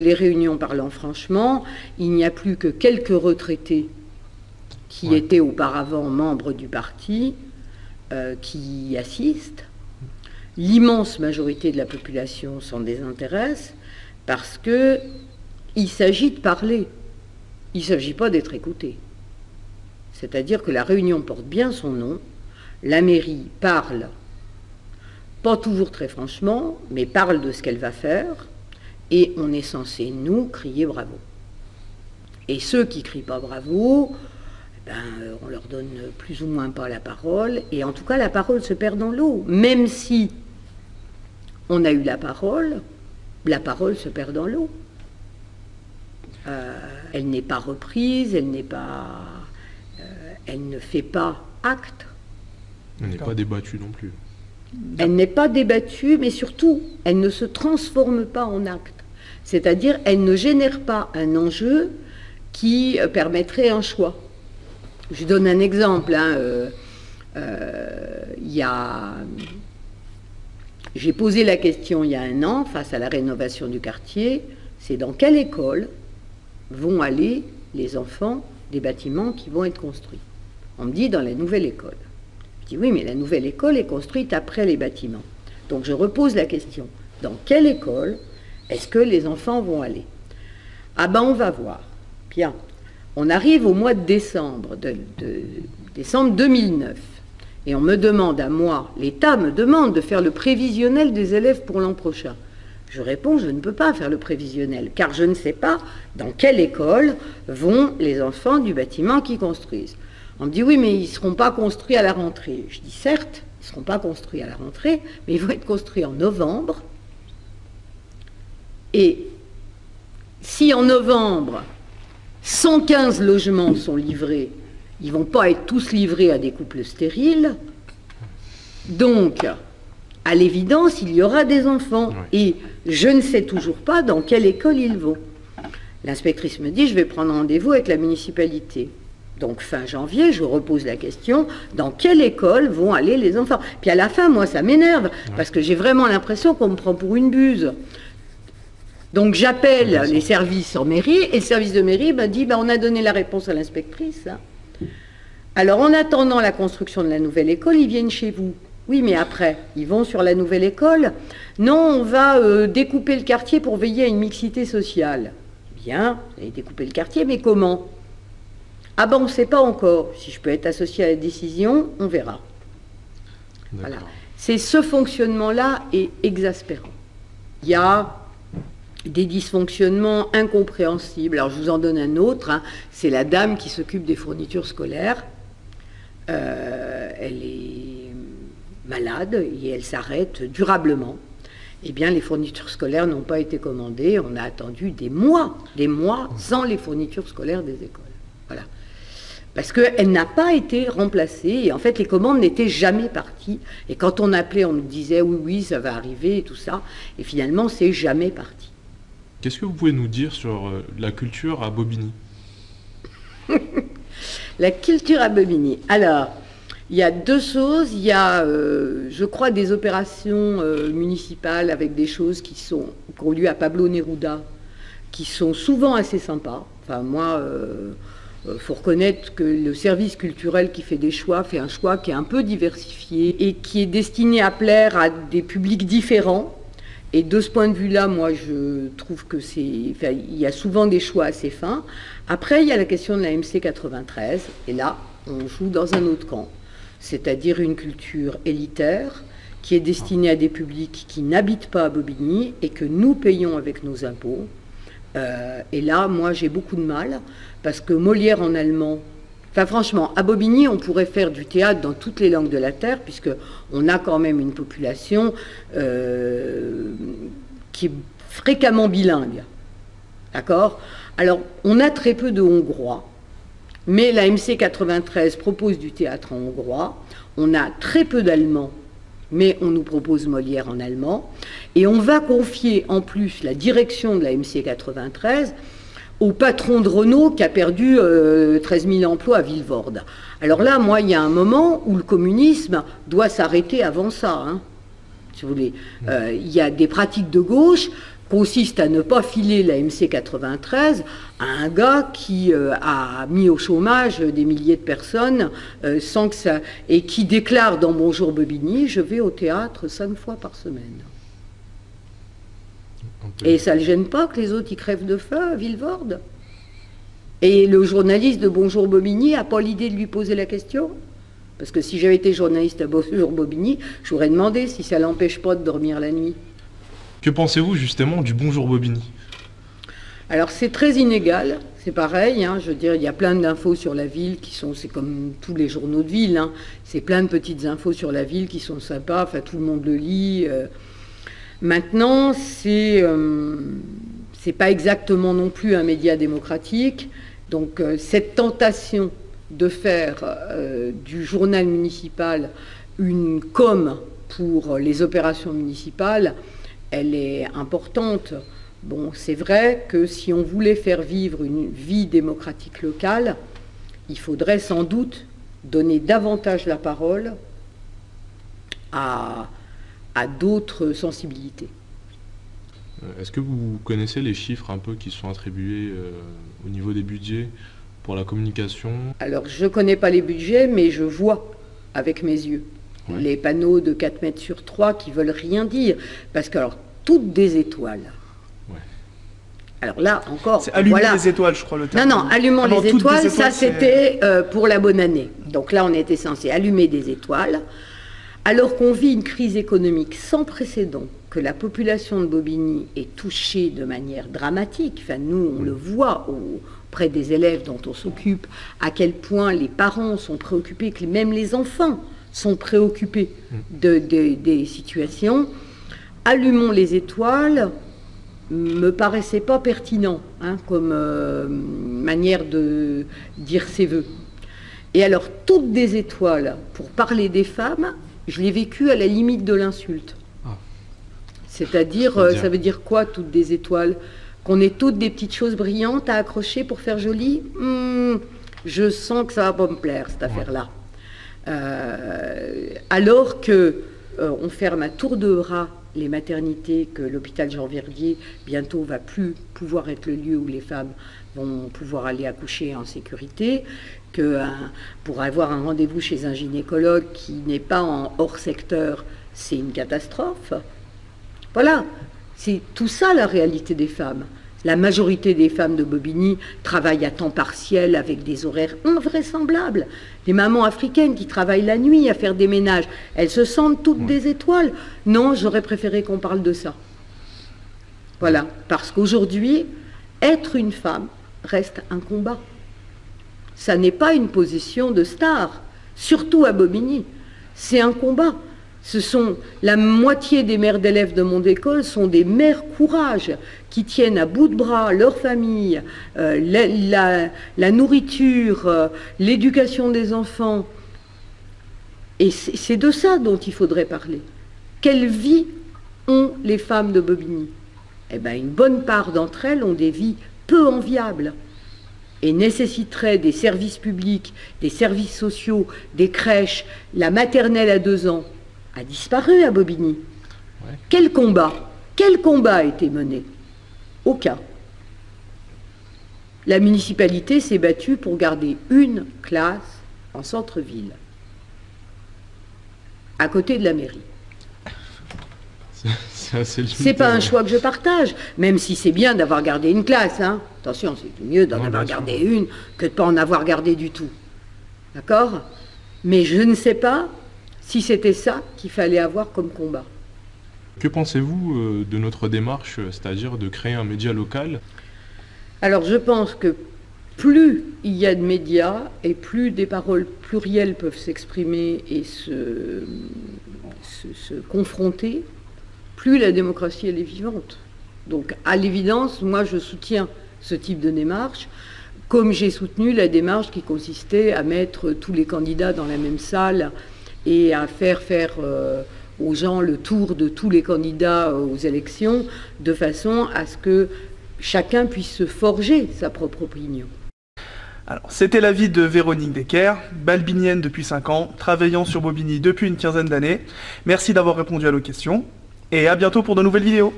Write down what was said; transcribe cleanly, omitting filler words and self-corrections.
Les réunions parlant franchement, il n'y a plus que quelques retraités qui étaient auparavant membres du parti qui y assistent. L'immense majorité de la population s'en désintéresse parce qu'il s'agit de parler. Il ne s'agit pas d'être écouté. C'est-à-dire que la réunion porte bien son nom. La mairie parle, pas toujours très franchement, mais parle de ce qu'elle va faire. Et on est censé, nous, crier bravo. Et ceux qui ne crient pas bravo, on leur donne plus ou moins pas la parole. Et en tout cas, la parole se perd dans l'eau. Même si on a eu la parole se perd dans l'eau. Elle n'est pas reprise, elle ne fait pas acte. Elle n'est pas débattue non plus. Elle n'est pas débattue, mais surtout, elle ne se transforme pas en acte. C'est-à-dire, elle ne génère pas un enjeu qui permettrait un choix. Je donne un exemple. J'ai posé la question il y a un an, face à la rénovation du quartier, c'est dans quelle école vont aller les enfants des bâtiments qui vont être construits. On me dit dans la nouvelle école. Je dis oui, mais la nouvelle école est construite après les bâtiments. Donc je repose la question, dans quelle école est-ce que les enfants vont aller? Ah ben on va voir. Bien, on arrive au mois de décembre, décembre 2009, et on me demande à moi, l'État me demande de faire le prévisionnel des élèves pour l'an prochain. Je réponds, je ne peux pas faire le prévisionnel, car je ne sais pas dans quelle école vont les enfants du bâtiment qui construisent. On me dit, oui, mais ils ne seront pas construits à la rentrée. Je dis, certes, ils ne seront pas construits à la rentrée, mais ils vont être construits en novembre. Et si en novembre, 115 logements sont livrés, ils ne vont pas être tous livrés à des couples stériles. Donc, à l'évidence, il y aura des enfants. Et je ne sais toujours pas dans quelle école ils vont. L'inspectrice me dit, je vais prendre rendez-vous avec la municipalité. Donc, fin janvier, je repose la question, dans quelle école vont aller les enfants? Puis à la fin, moi, ça m'énerve, parce que j'ai vraiment l'impression qu'on me prend pour une buse. Donc, j'appelle les services en mairie, et le service de mairie m'a dit, on a donné la réponse à l'inspectrice. Alors, en attendant la construction de la nouvelle école, ils viennent chez vous. Oui, mais après, ils vont sur la nouvelle école. Non, on va découper le quartier pour veiller à une mixité sociale. Bien, vous allez découper le quartier, mais comment? Ah ben, on ne sait pas encore. Si je peux être associé à la décision, on verra. Voilà. C'est ce fonctionnement-là est exaspérant. Il y a des dysfonctionnements incompréhensibles. Alors, je vous en donne un autre. C'est la dame qui s'occupe des fournitures scolaires. Elle est malade et elle s'arrête durablement. Eh bien, les fournitures scolaires n'ont pas été commandées. On a attendu des mois sans les fournitures scolaires des écoles. Voilà. Parce qu'elle n'a pas été remplacée. Et en fait, les commandes n'étaient jamais parties. Et quand on appelait, on nous disait oui, oui, ça va arriver et tout ça. Et finalement, c'est jamais parti. Qu'est-ce que vous pouvez nous dire sur la culture à Bobigny? La culture à Bobigny. Alors, il y a deux choses. Il y a, je crois, des opérations municipales avec des choses qui ont lieu à Pablo Neruda, qui sont souvent assez sympas. Enfin, moi, faut reconnaître que le service culturel qui fait des choix fait un choix qui est un peu diversifié et qui est destiné à plaire à des publics différents. Et de ce point de vue-là, moi, je trouve que il y a souvent des choix assez fins. Après, il y a la question de la MC 93, et là, on joue dans un autre camp, c'est-à-dire une culture élitaire qui est destinée à des publics qui n'habitent pas à Bobigny et que nous payons avec nos impôts. Et là, moi, j'ai beaucoup de mal, parce que Molière en allemand... Enfin, franchement, à Bobigny, on pourrait faire du théâtre dans toutes les langues de la Terre, puisqu'on a quand même une population qui est fréquemment bilingue. D'accord? Alors, on a très peu de Hongrois, mais la MC 93 propose du théâtre en hongrois. On a très peu d'Allemands, mais on nous propose Molière en allemand. Et on va confier, en plus, la direction de la MC 93 au patron de Renault qui a perdu 13 000 emplois à Vilvoorde. Alors là, moi, il y a un moment où le communisme doit s'arrêter avant ça. Si vous voulez. Il y a des pratiques de gauche consiste à ne pas filer la MC 93 à un gars qui a mis au chômage des milliers de personnes sans que ça, et qui déclare dans Bonjour Bobigny, je vais au théâtre 5 fois par semaine. Et ça ne le gêne pas que les autres y crèvent de faim à Villevorde. Et le journaliste de Bonjour Bobigny n'a pas l'idée de lui poser la question. Parce que si j'avais été journaliste à Bonjour Bobigny, j'aurais demandé si ça l'empêche pas de dormir la nuit. Que pensez-vous justement du Bonjour Bobigny? Alors c'est très inégal, c'est pareil, hein, je veux dire, il y a plein d'infos sur la ville qui sont, c'est comme tous les journaux de ville, hein, c'est plein de petites infos sur la ville qui sont sympas, enfin tout le monde le lit. Maintenant, c'est pas exactement non plus un média démocratique. Donc cette tentation de faire du journal municipal une com pour les opérations municipales, elle est importante. Bon, c'est vrai que si on voulait faire vivre une vie démocratique locale, il faudrait sans doute donner davantage la parole à d'autres sensibilités. Est-ce que vous connaissez les chiffres un peu qui sont attribués au niveau des budgets pour la communication? Alors, je ne connais pas les budgets, mais je vois avec mes yeux les panneaux de 4 mètres sur 3 qui veulent rien dire. Parce que, alors, toutes des étoiles. Ouais. Alors là, encore... C'est allumer les étoiles, je crois, le terme. Non, allumons les étoiles, ça c'était pour la bonne année. Donc là, on était censé allumer des étoiles. Alors qu'on vit une crise économique sans précédent, que la population de Bobigny est touchée de manière dramatique, enfin nous on le voit auprès des élèves dont on s'occupe, à quel point les parents sont préoccupés, que même les enfants sont préoccupés des situations, allumons les étoiles me paraissait pas pertinent hein, comme manière de dire ses vœux. Et alors toutes des étoiles, pour parler des femmes, je l'ai vécu à la limite de l'insulte. C'est-à-dire, ça veut dire quoi, toutes des étoiles? Qu'on ait toutes des petites choses brillantes à accrocher pour faire joli? Je sens que ça va pas me plaire, cette affaire-là. Alors que on ferme à tour de bras les maternités, que l'hôpital Jean Verdier, bientôt, va plus pouvoir être le lieu où les femmes vont pouvoir aller accoucher en sécurité, que pour avoir un rendez-vous chez un gynécologue qui n'est pas en hors secteur, c'est une catastrophe. Voilà, c'est tout ça la réalité des femmes. La majorité des femmes de Bobigny travaillent à temps partiel avec des horaires invraisemblables. Les mamans africaines qui travaillent la nuit à faire des ménages, elles se sentent toutes des étoiles. Non, j'aurais préféré qu'on parle de ça. Voilà, parce qu'aujourd'hui, être une femme reste un combat. Ça n'est pas une position de star, surtout à Bobigny. C'est un combat. Ce sont la moitié des mères d'élèves de mon école sont des mères courage qui tiennent à bout de bras leur famille, la nourriture, l'éducation des enfants. Et c'est de ça dont il faudrait parler. Quelle vie ont les femmes de Bobigny? Eh bien, une bonne part d'entre elles ont des vies peu enviables et nécessiteraient des services publics, des services sociaux, des crèches. La maternelle à 2 ans a disparu à Bobigny. Ouais. Quel combat a été mené? Aucun. La municipalité s'est battue pour garder une classe en centre-ville, à côté de la mairie. C'est pas un choix que je partage, même si c'est bien d'avoir gardé une classe. Hein. Attention, c'est mieux d'en avoir gardé une que de ne pas en avoir gardé du tout. D'accord? Mais je ne sais pas si c'était ça qu'il fallait avoir comme combat. Que pensez-vous de notre démarche, c'est-à-dire de créer un média local? Alors je pense que plus il y a de médias et plus des paroles plurielles peuvent s'exprimer et se confronter, plus la démocratie elle est vivante. Donc à l'évidence, moi je soutiens ce type de démarche, comme j'ai soutenu la démarche qui consistait à mettre tous les candidats dans la même salle et à faire aux gens le tour de tous les candidats aux élections, de façon à ce que chacun puisse se forger sa propre opinion. Alors, c'était l'avis de Véronique Decker, balbinienne depuis 5 ans, travaillant sur Bobigny depuis une quinzaine d'années. Merci d'avoir répondu à nos questions, et à bientôt pour de nouvelles vidéos.